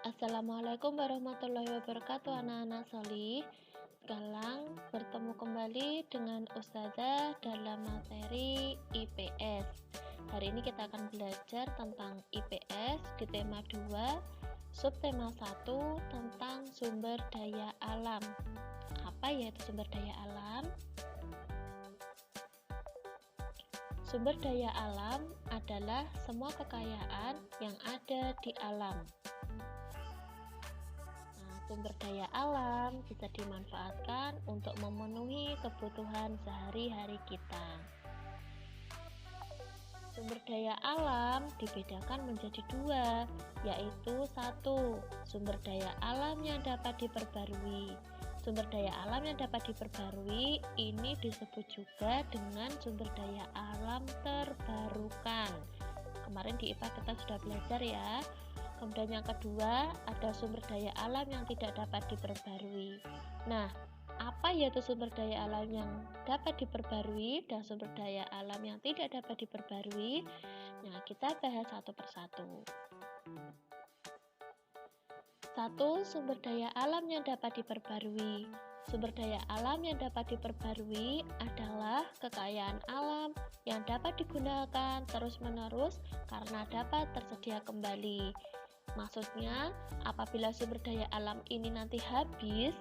Assalamualaikum warahmatullahi wabarakatuh anak-anak solih. Sekarang bertemu kembali dengan Ustazah dalam materi IPS. Hari ini kita akan belajar tentang IPS di tema 2, subtema 1 tentang sumber daya alam. Apa yaitu sumber daya alam? Sumber daya alam adalah semua kekayaan yang ada di alam. Sumber daya alam bisa dimanfaatkan untuk memenuhi kebutuhan sehari-hari kita. Sumber daya alam dibedakan menjadi dua, yaitu satu, sumber daya alam yang dapat diperbarui. Sumber daya alam yang dapat diperbarui ini disebut juga dengan sumber daya alam terbarukan. Kemarin di IPA kita sudah belajar ya. Kemudian yang kedua, ada sumber daya alam yang tidak dapat diperbarui. Nah, apa yaitu sumber daya alam yang dapat diperbarui dan sumber daya alam yang tidak dapat diperbarui? Nah, kita bahas satu persatu. Satu, sumber daya alam yang dapat diperbarui. Sumber daya alam yang dapat diperbarui adalah kekayaan alam yang dapat digunakan terus-menerus karena dapat tersedia kembali. Maksudnya, apabila sumber daya alam ini nanti habis,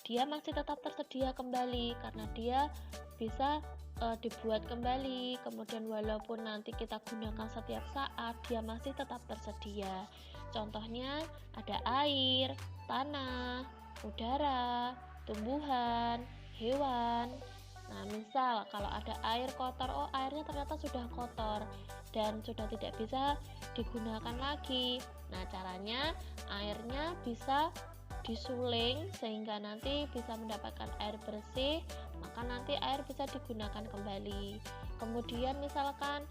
dia masih tetap tersedia kembali karena dia bisa dibuat kembali. Kemudian walaupun nanti kita gunakan setiap saat, dia masih tetap tersedia. Contohnya ada air, tanah, udara, tumbuhan, hewan. Nah, misal kalau ada air kotor, airnya ternyata sudah kotor dan sudah tidak bisa digunakan lagi. Nah, caranya airnya bisa disuling sehingga nanti bisa mendapatkan air bersih, maka nanti air bisa digunakan kembali. Kemudian misalkan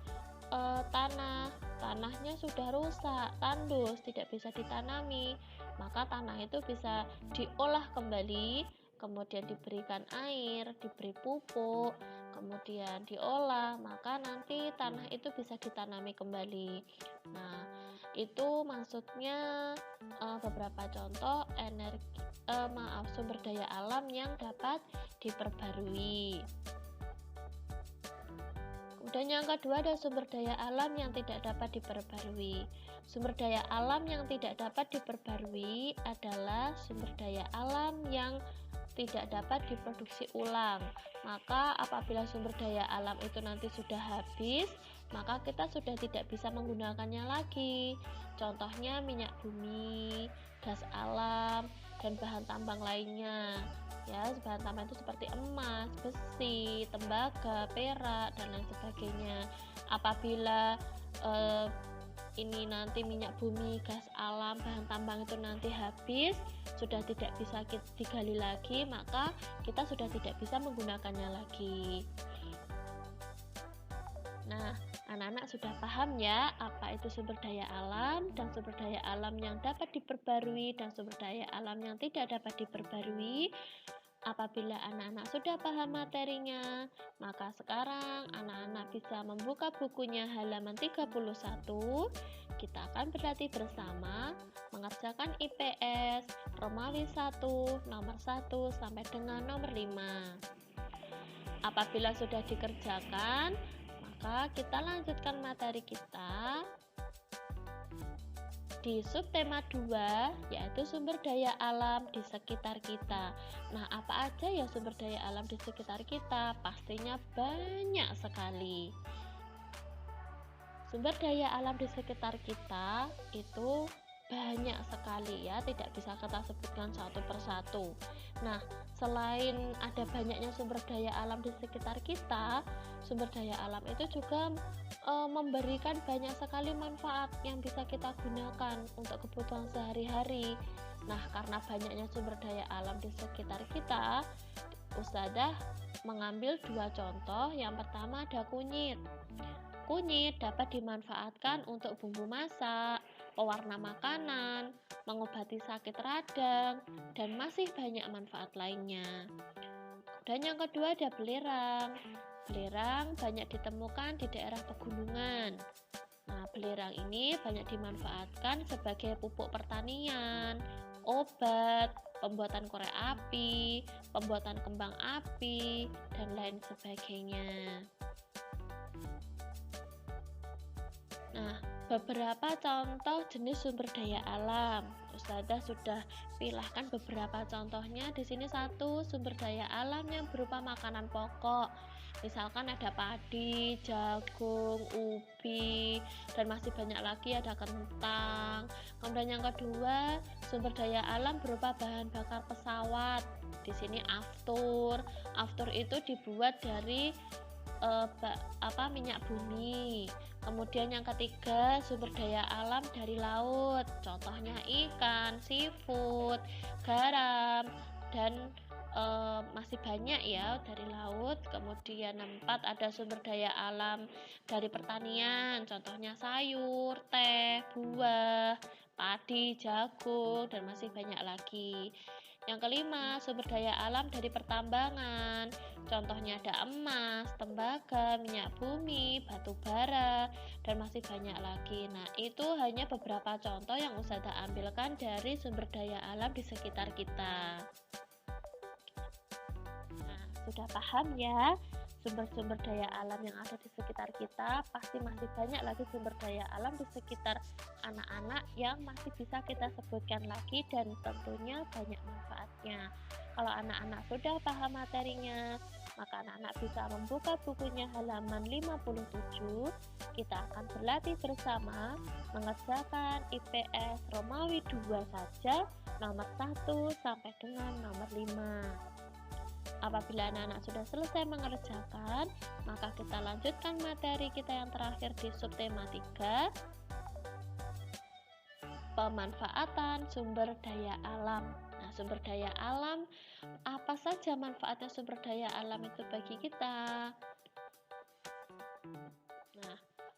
tanahnya sudah rusak, tandus, tidak bisa ditanami, maka tanah itu bisa diolah kembali, kemudian diberikan air, diberi pupuk, kemudian diolah, maka nanti tanah itu bisa ditanami kembali. Nah, itu maksudnya beberapa contoh sumber daya alam yang dapat diperbarui. Kemudian yang kedua ada sumber daya alam yang tidak dapat diperbarui. Sumber daya alam yang tidak dapat diperbarui adalah sumber daya alam yang tidak dapat diproduksi ulang. Maka apabila sumber daya alam itu nanti sudah habis, maka kita sudah tidak bisa menggunakannya lagi. Contohnya minyak bumi, gas alam, dan bahan tambang lainnya. Ya, bahan tambang itu seperti emas, besi, tembaga, perak, dan lain sebagainya. Apabila ini nanti minyak bumi, gas alam, bahan tambang itu nanti habis, sudah tidak bisa digali lagi, maka kita sudah tidak bisa menggunakannya lagi. Nah, anak-anak sudah paham ya apa itu sumber daya alam dan sumber daya alam yang dapat diperbarui dan sumber daya alam yang tidak dapat diperbarui. Apabila anak-anak sudah paham materinya, maka sekarang anak-anak bisa membuka bukunya halaman 31. Kita akan berlatih bersama mengerjakan IPS Romawi 1 nomor 1 sampai dengan nomor 5. Apabila sudah dikerjakan, maka kita lanjutkan materi kita di subtema 2, yaitu sumber daya alam di sekitar kita. Nah, apa aja ya sumber daya alam di sekitar kita? Pastinya banyak sekali. Sumber daya alam di sekitar kita itu banyak sekali ya, tidak bisa kita sebutkan satu persatu. Nah, selain ada banyaknya sumber daya alam di sekitar kita, sumber daya alam itu juga memberikan banyak sekali manfaat yang bisa kita gunakan untuk kebutuhan sehari-hari. Nah, karena banyaknya sumber daya alam di sekitar kita, Ustazah mengambil dua contoh. Yang pertama ada kunyit. Kunyit dapat dimanfaatkan untuk bumbu masak, pewarna makanan, mengobati sakit radang, dan masih banyak manfaat lainnya. Dan yang kedua ada belerang. Belerang banyak ditemukan di daerah pegunungan. Nah, belerang ini banyak dimanfaatkan sebagai pupuk pertanian, obat, pembuatan korek api, pembuatan kembang api, dan lain sebagainya. Nah, beberapa contoh jenis sumber daya alam. Ustazah sudah pilahkan beberapa contohnya. Di sini satu sumber daya alam yang berupa makanan pokok. Misalkan ada padi, jagung, ubi, dan masih banyak lagi ada kentang. Kemudian yang kedua, sumber daya alam berupa bahan bakar pesawat. Di sini aftur. Aftur itu dibuat dari minyak bumi. Kemudian yang ketiga, sumber daya alam dari laut. Contohnya ikan, seafood, garam, dan masih banyak ya dari laut. Kemudian yang keempat, ada sumber daya alam dari pertanian. Contohnya sayur, teh, buah, padi, jagung, dan masih banyak lagi. Yang kelima, sumber daya alam dari pertambangan. Contohnya ada emas, tembaga, minyak bumi, batu bara, dan masih banyak lagi. Nah, itu hanya beberapa contoh yang Ustazah ambilkan dari sumber daya alam di sekitar kita. Nah, sudah paham ya? Sumber-sumber daya alam yang ada di sekitar kita, pasti masih banyak lagi sumber daya alam di sekitar anak-anak yang masih bisa kita sebutkan lagi dan tentunya banyak manfaatnya. Kalau anak-anak sudah paham materinya, maka anak-anak bisa membuka bukunya halaman 57. Kita akan berlatih bersama mengerjakan IPS Romawi 2 saja, nomor 1 sampai dengan nomor 5. Apabila anak-anak sudah selesai mengerjakan, maka kita lanjutkan materi kita yang terakhir di subtema 3, pemanfaatan sumber daya alam. Nah, sumber daya alam, apa saja manfaatnya sumber daya alam itu bagi kita? Nah,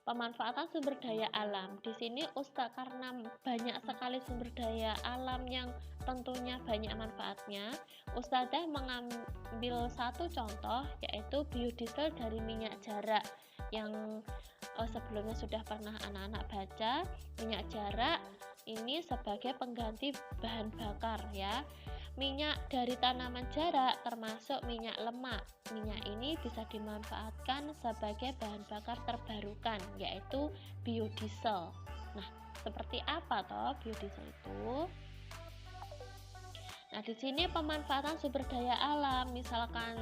pemanfaatan sumber daya alam. Di sini Ustaz, karena banyak sekali sumber daya alam yang tentunya banyak manfaatnya, Ustazah mengambil satu contoh, yaitu biodiesel dari minyak jarak yang sebelumnya sudah pernah anak-anak baca. Minyak jarak ini sebagai pengganti bahan bakar ya. Minyak dari tanaman jarak termasuk minyak lemak. Minyak ini bisa dimanfaatkan sebagai bahan bakar terbarukan, yaitu biodiesel. Nah, seperti apa toh biodiesel itu? Nah, di sini pemanfaatan sumber daya alam, misalkan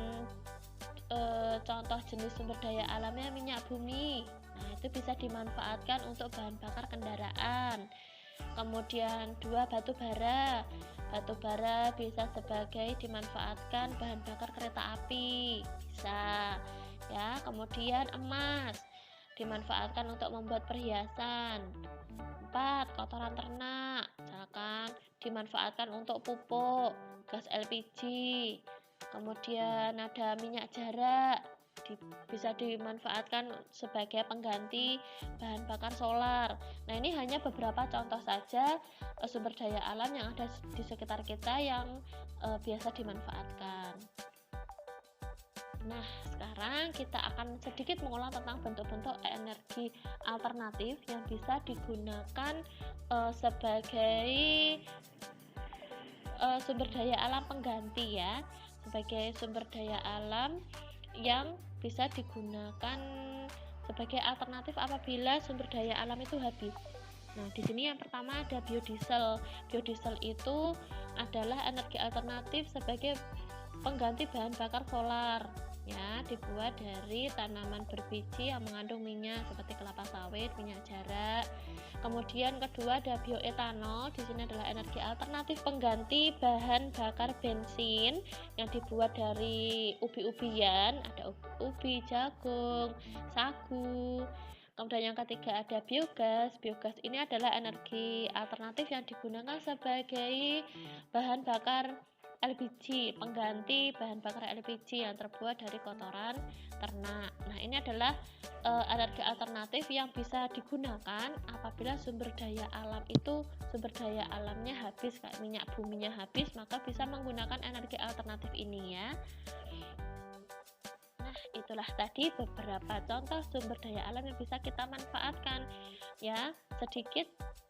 contoh jenis sumber daya alamnya minyak bumi. Nah, itu bisa dimanfaatkan untuk bahan bakar kendaraan. Kemudian 2, batu bara. Batu bara bisa sebagai dimanfaatkan bahan bakar kereta api. Bisa. Ya, kemudian emas dimanfaatkan untuk membuat perhiasan. 4, kotoran ternak, misalkan dimanfaatkan untuk pupuk, gas LPG. Kemudian ada minyak jarak, bisa dimanfaatkan sebagai pengganti bahan bakar solar. Nah, ini hanya beberapa contoh saja sumber daya alam yang ada di sekitar kita yang biasa dimanfaatkan. Nah, sekarang kita akan sedikit mengulang tentang bentuk-bentuk energi alternatif yang bisa digunakan sebagai sumber daya alam pengganti ya, sebagai sumber daya alam yang bisa digunakan sebagai alternatif apabila sumber daya alam itu habis. Nah, di sini yang pertama ada biodiesel. Biodiesel itu adalah energi alternatif sebagai pengganti bahan bakar solar. Ya, dibuat dari tanaman berbiji yang mengandung minyak seperti kelapa sawit, minyak jarak. Kemudian kedua ada bioetanol. Di sini adalah energi alternatif pengganti bahan bakar bensin yang dibuat dari ubi-ubian, ada ubi, jagung, sagu. Kemudian yang ketiga ada biogas. Biogas ini adalah energi alternatif yang digunakan sebagai bahan bakar LPG, pengganti bahan bakar LPG yang terbuat dari kotoran ternak. Nah, ini adalah energi alternatif yang bisa digunakan apabila sumber daya alam itu sumber daya alamnya habis, kayak minyak buminya habis, maka bisa menggunakan energi alternatif ini ya. Nah, Itulah tadi beberapa contoh sumber daya alam yang bisa kita manfaatkan. Ya, sedikit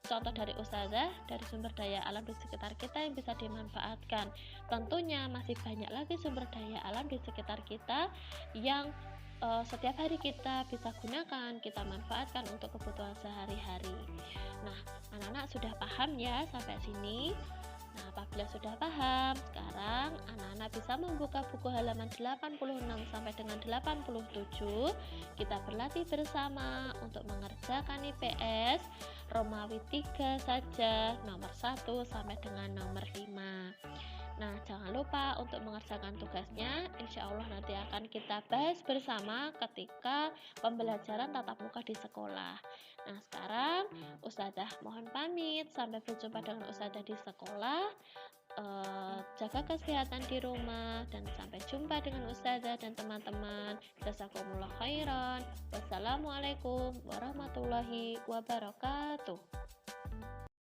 contoh dari Ustazah dari sumber daya alam di sekitar kita yang bisa dimanfaatkan. Tentunya masih banyak lagi sumber daya alam di sekitar kita yang setiap hari kita bisa gunakan, kita manfaatkan untuk kebutuhan sehari-hari. Nah, anak-anak sudah paham ya sampai sini? Nah, apabila sudah paham, sekarang anak-anak bisa membuka buku halaman 86 sampai dengan 87. Kita berlatih bersama untuk mengerjakan IPS Romawi 3 saja, nomor 1 sampai dengan nomor 5. Nah, jangan lupa untuk mengerjakan tugasnya. Insya Allah nanti akan kita bahas bersama ketika pembelajaran tatap muka di sekolah. Nah, sekarang Ustazah mohon pamit. Sampai berjumpa dengan Ustazah di sekolah. Jaga kesehatan di rumah dan sampai jumpa dengan Ustazah dan teman-teman. Jazakumullah khairan. Wassalamualaikum warahmatullahi wabarakatuh.